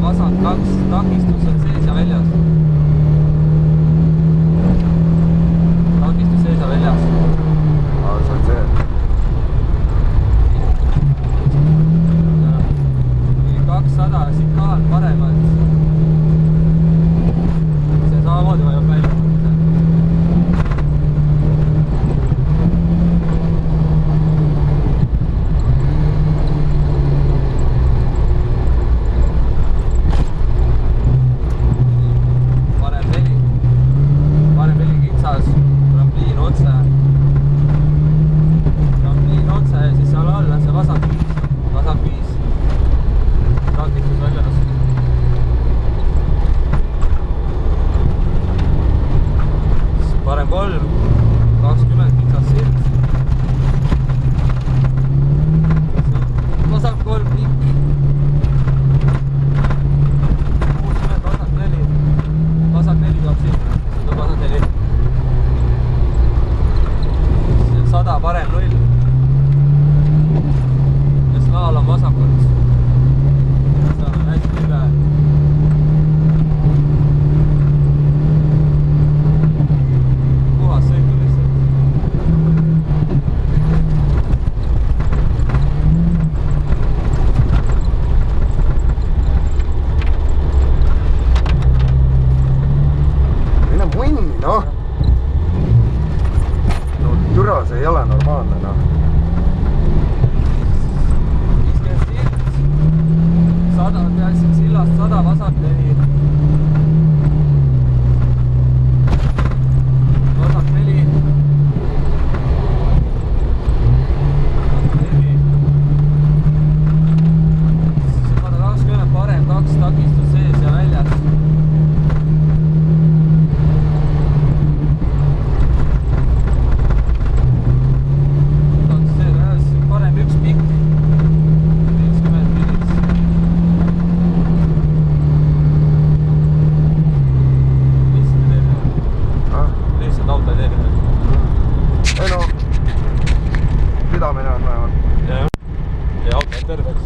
vasand 2, takistus on sees ja väljas. Takistus sees ja väljas. See on see. 200 siit kahelt paremalt. See samamoodi vajab välja. Parem veli kitsas, trampliin otse ja siis seal all on see vasand 5. Takistus väljas. Parem 3, 20 kitsas silt. Vasak 3 pikk. 60 vasak 4. Vasak 4 tuleb siit. See tuleb vasak 4. 100 parem 0. Ja slaal on vasakult. Seal on hästi üle. Puhas sõitu lihtsalt. Mine munni, noh! No türa, see ei ole normaalne, noh. 50 silt. 100 peaksid sillast 100 vasak 4. Vasak 4. Vasak 4. 120 parem 2 takistus sees ja väljas. Parem 1 pikk. 50 minits. Lihtsalt auto teenib. Ei no, pidamine on vähemalt. Ja auto on terveks.